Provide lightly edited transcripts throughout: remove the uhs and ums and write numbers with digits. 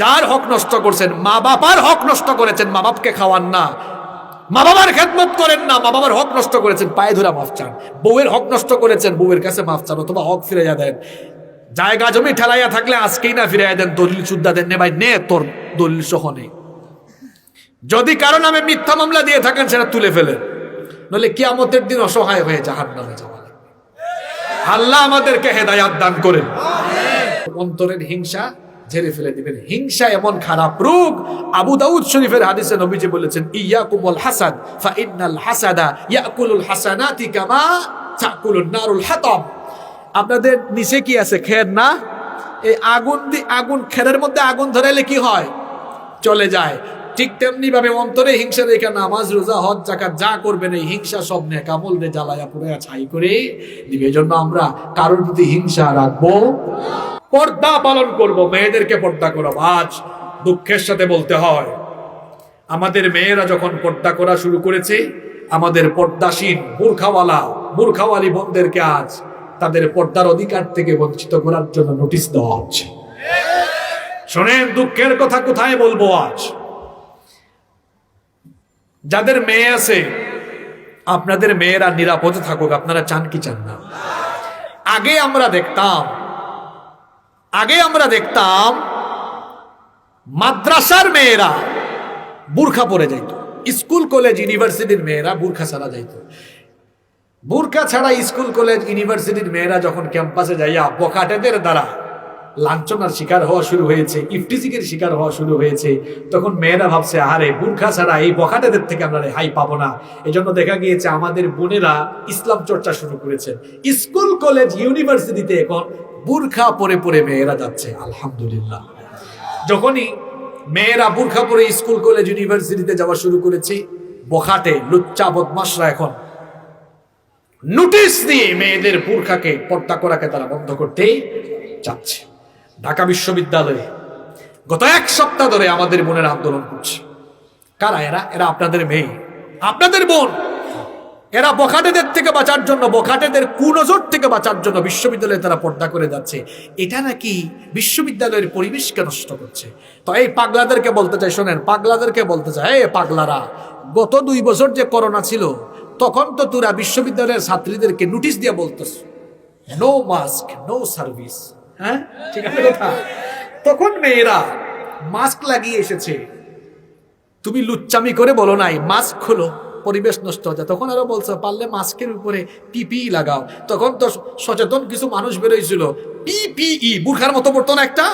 যার হক নষ্ট করছেন, মা বাবার হক নষ্ট করেছেন, মা বাপকে খাওয়ান না, মা বাবার খেদমত করেন না, মা বাবার হক নষ্ট করেছেন, পায়ে ধরে মাফ চান। বউয়ের হক নষ্ট করেছেন, বউয়ের কাছে মাফ চান, অথবা হক ফিরাইয়া দেন। জায়গা জমি ঠেলাইয়া থাকলে আজকেই না ফিরাইয়া দেন, দলিল সুদ্ধা দেন। নে ভাই নে, তোর দলিল সহ নে। যদি কারো নামে মিথ্যা মামলা দিয়ে থাকেন সেটা তুলে ফেলেন, নইলে কিয়ামতের দিন অসহায় হয়ে জাহান্নামে যাওয়া লাগবে। আল্লাহ আমাদেরকে হেদায়াত দান করেন। অন্তরের হিংসা ঝেড়ে ফেলে দিবেন। হিংসা এমন খারাপ রোগ, আবু দাউদ শরীফের হাদিসে নবীজি বলেছেন, ইয়াকুমুল হাসাদ ফা ইন্নাল হাসাদা ইয়াকুলুল হাসানাতি কামা তাকুলুন নারুল হাতাব। আপনাদের নিচে কি আছে? খের না? এই আগুন খেরের মধ্যে আগুন ধরাইলে কি হয়? চলে যায়। ঠিক তেমনি ভাবে অন্তরে হিংসা রেখে নামাজ রোজা হজ যাকাত যা করবেন, এই হিংসা সব নেক আমল রে জ্বালায়া পুড়ায়া ছাই করে দিবে। এজন্য আমরা কারোর প্রতি হিংসা রাখবো, পর্দা পালন করব, মেয়েদেরকে পর্দা করব। আজ দুঃখের সাথে বলতে হয়, আমাদের মেয়েরা যখন পর্দা করা শুরু করেছে, আমাদের পর্দাসীন বোরখাওয়ালি বোনদেরকে আজ তাদের পর্দার অধিকার থেকে বঞ্চিত করার জন্য নোটিশ দেওয়া হচ্ছে। শোনেন, দুঃখের কথা কোথায় বলবো আজ। যাদের মেয়ে আছে, আপনাদের মেয়েরা নিরাপদে থাকুক, আপনারা চান কি চান না? আগে আমরা দেখতাম মাদ্রাসার মেয়েরা বুরখা পরে যাইত, স্কুল কলেজ ইউনিভার্সিটির মেয়েরা বুরখা ছাড়া যাইত। বুরখা ছাড়া স্কুল কলেজ ইউনিভার্সিটির মেয়েরা যখন ক্যাম্পাসে যাইয়া বখাটেদের দ্বারা লাঞ্ছনার শিকার হওয়া শুরু হয়েছে, ইফটিজিকের শিকার হওয়া শুরু হয়েছে, তখন মেয়েরা ভাবছে, আরে বুরখা ছাড়া এই বখাটেদের থেকে আমরা রেহাই পাবো না। এজন্য দেখা গিয়েছে আমাদের বোনেরা ইসলাম চর্চা শুরু করেছেন। স্কুল কলেজ ইউনিভার্সিটিতে এখন বুরখা পরে পরে মেয়েরা যাচ্ছে, আলহামদুলিল্লাহ। যখনই মেয়েরা বুরখা পরে স্কুল কলেজ ইউনিভার্সিটিতে যাওয়া শুরু করেছে, বখাটে লুচ্চা বদমাশরা এখন নোটিশ দিয়ে মেয়েদের বুরখাকে পর্দা করাকে তারা বন্ধ করতে চাচ্ছে। ঢাকা বিশ্ববিদ্যালয়ে গত এক সপ্তাহ ধরে আমাদের বোনের আন্দোলন করছে। কারা এরা? এরা আপনাদের মেয়ে, আপনাদের বোন। এরা বখাটেদের থেকে বাঁচার জন্য, বখাটেদের কুনজর থেকে বাঁচার জন্য বিশ্ববিদ্যালয়ে তারা পর্দা করে যাচ্ছে। এটা নাকি বিশ্ববিদ্যালয়ের পরিবেশকে নষ্ট করছে। তো এই পাগলাদেরকে বলতে চাই, শোনেন, পাগলাদেরকে বলতে চাই, এই পাগলারা, গত 2 বছর যে করোনা ছিল, তখন তো তোরা বিশ্ববিদ্যালয়ের ছাত্রীদেরকে নোটিশ দিয়ে বলতেছ নো মাস্ক নো সার্ভিস। হ্যাঁ, ঠিক আছে কথা। তখন মেয়েরা মাস্ক লাগিয়ে এসেছে, তুমি লুচ্চামি করে বলো নাই মাস্ক খোলো, পরিবেশ নষ্ট হচ্ছে। তখন আরো বলছো পারলে মাস্কের উপরে পিপিই লাগাও। তখন তো সচেতন কিছু মানুষ বেরোইছিল, পিপিই বুরখার মতো পড়তো না একটা,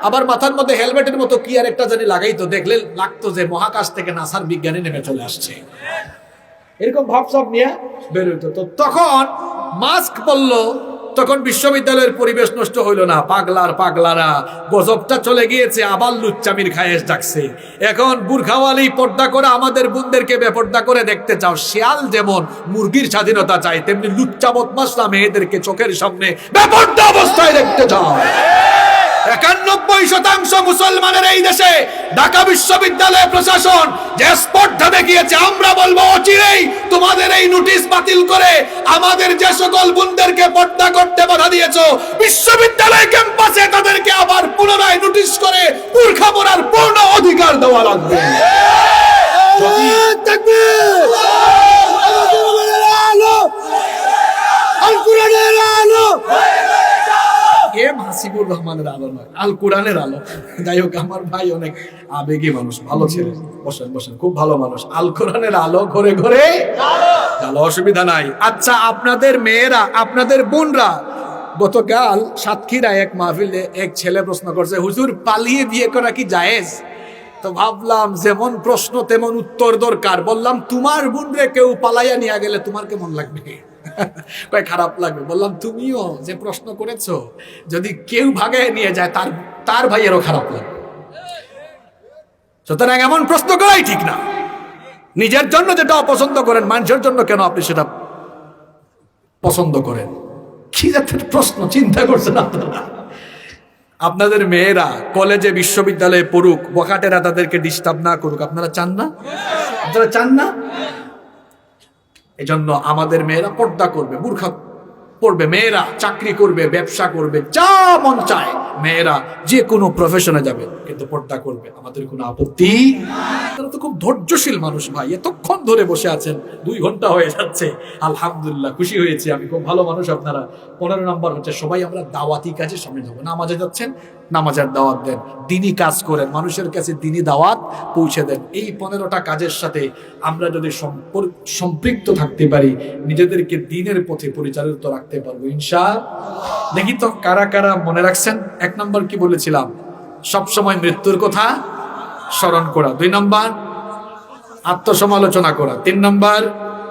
আবার মাথার মধ্যে হেলমেটের মতো কি আর একটা জানি লাগাইতো, দেখলে লাগতো যে মহাকাশ থেকে নাসার বিজ্ঞানী নেমে চলে আসছে, এরকম ভাবসাব নিয়ে বেরোইতো। তো তখন মাস্ক পরলো, তখন বিশ্ববিদ্যালয়ের পরিবেশ নষ্ট হইল না। পাগলারা গজবটা চলে গিয়েছে, আবার লুচ্চামির খায়েশ ডাকছে। এখন বুরখাওয়ালি পর্দা করে আমাদের বোনদেরকে বেপর্দা করে দেখতে চাও। শিয়াল যেমন মুরগির স্বাধীনতা চায়, তেমনি লুচ্চা বদমাশরা মেয়েদেরকে চোখের সামনে বেপর্দা অবস্থায় দেখতে চাও। 91% মুসলমানের এই দেশে ঢাকা বিশ্ববিদ্যালয় প্রশাসন যে স্পর্ধা দেখিয়েছে, আমরা বলবো অচিরেই তোমাদের এই নোটিশ বাতিল করে আমাদের যে সকল বোনদেরকে পর্দা করতে বাধা দিয়েছো, বিশ্ববিদ্যালয় ক্যাম্পাসে তাদেরকে আবার পুনরায় নোটিশ করে বুরখা পরার পূর্ণ অধিকার দেওয়া লাগবে। হাসিবুর রহমানের আলো নয়, আল কোরআনের আলো। যাই হোক, আমার ভাই অনেক আবেগী মানুষ, ভালো ছেলে, বসেন, খুব ভালো মানুষ। আল কোরআনের আলো ঘরে ঘরে আলো, অসুবিধা নাই। আচ্ছা, আপনাদের মেয়েরা, আপনাদের বোনরা, গতকাল সাতক্ষীরায় এক মাহফিলে এক ছেলে প্রশ্ন করছে, হুজুর পালিয়ে বিয়ে করা কি জায়েজ? তো ভাবলাম যেমন প্রশ্ন তেমন উত্তর দরকার। বললাম, তোমার বোনরে কেউ পালাইয়া নিয়ে গেলে তোমার কেমন লাগবে? খারাপ লাগবে। বললাম, তুমিও যে প্রশ্ন করেছো, যদি কেউ ভাগে নিয়ে যায় তার ভাইয়েরও খারাপ লাগবে। সুতরাং এমন প্রশ্ন করাই ঠিক না। নিজের জন্য যেটা অপছন্দ করেন, মানুষের জন্য কেন আপনি সেটা পছন্দ করেন? কি জাতের প্রশ্ন চিন্তা করছেন আপনারা? আপনাদের মেয়েরা কলেজে বিশ্ববিদ্যালয়ে পড়ুক, বখাটেরা তাদেরকে ডিস্টার্ব না করুক, আপনারা চান না? আপনারা চান না? এজন্য আমাদের মেয়েরা পর্দা করবে, বুরখা পড়বে, মেয়েরা চাকরি করবে, ব্যবসা করবে, যা মন চায় মেয়েরা যে কোনো প্রফেশনে যাবে, কিন্তু পর্দা করবে, আমাদের কোনো আপত্তি। তারা তো খুব ধৈর্যশীল মানুষ ভাই, এতক্ষণ ধরে বসে আছেন, 2 ঘন্টা হয়ে যাচ্ছে, আলহামদুলিল্লাহ, খুশি হয়েছি আমি, খুব ভালো মানুষ আপনারা। 15 নম্বর হচ্ছে সবাই আমরা দাওয়াতি কাজে সামিল হবো। নামাজে যাচ্ছেন, নামাজের দাওয়াত দেন, দিনী কাজ করেন, মানুষের কাছে দিনী দাওয়াত পৌঁছে দেন। এই 15টা কাজের সাথে আমরা যদি সম্পৃক্ত থাকতে পারি, নিজেদেরকে দিনের পথে পরিচালিত রাখতে পারবো ইনশাআল্লাহ। দেখি তো কারা কারা মনে রাখছেন। 1 নম্বর কি বলেছিলাম? সবসময় মৃত্যুর কথা স্মরণ করা। 2 নম্বর আত্মসমালোচনা করা। 3 নম্বর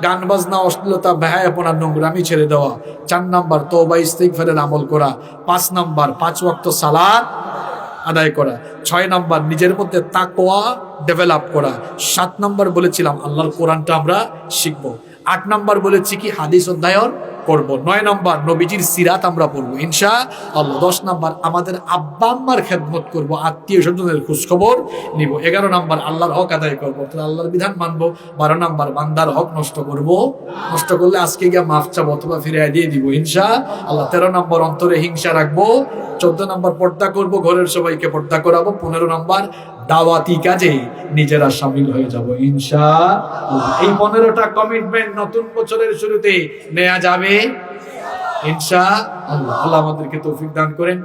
গান বাজনা, অশ্লীলতা, বেহায়াপনা, নোংরামি ছেড়ে দেওয়া। 4 নম্বর তওবা ইস্তিগফারের আমল করা। 5 নম্বর 5 ওয়াক্ত সালাত আদায় করা। 6 নম্বর নিজের মধ্যে তাকওয়া ডেভেলপ করা। 7 নম্বর বলেছিলাম আল্লাহর কোরআনটা আমরা শিখবো। 8 নম্বর বলেছি কি হাদিস অধ্যয়ন করব। 9 নম্বর নবীজির সিরাত আমরা পড়বো ইনশাআল্লাহ। 10 নম্বর আমাদের আব্বা আম্মার খেদমত করব, আত্মীয় স্বজনের খোঁজ খবর নিব। 11 নম্বর আল্লাহর হক আদায় করবো, আল্লাহর বিধান মানবো। 12 নম্বর বান্দার হক নষ্ট করব, নষ্ট করলে আজকে গিয়ে মাফ চাবো অথবা ফিরিয়ে দিয়ে দিব ইনশাআল্লাহ। 13 নম্বর অন্তরে হিংসা রাখবো। 14 নম্বর পর্দা করব, ঘরের সবাইকে পর্দা করাবো। 15 নম্বর দাওয়াতি কাজে নিজেরা শামিল হয়ে যাব ইনশাআল্লাহ। এই 15টা কমিটমেন্ট নতুন বছরের শুরুতে নেওয়া যাবে ইনশাআল্লাহ। আল্লাহ আমাদেরকে তৌফিক দান করেন।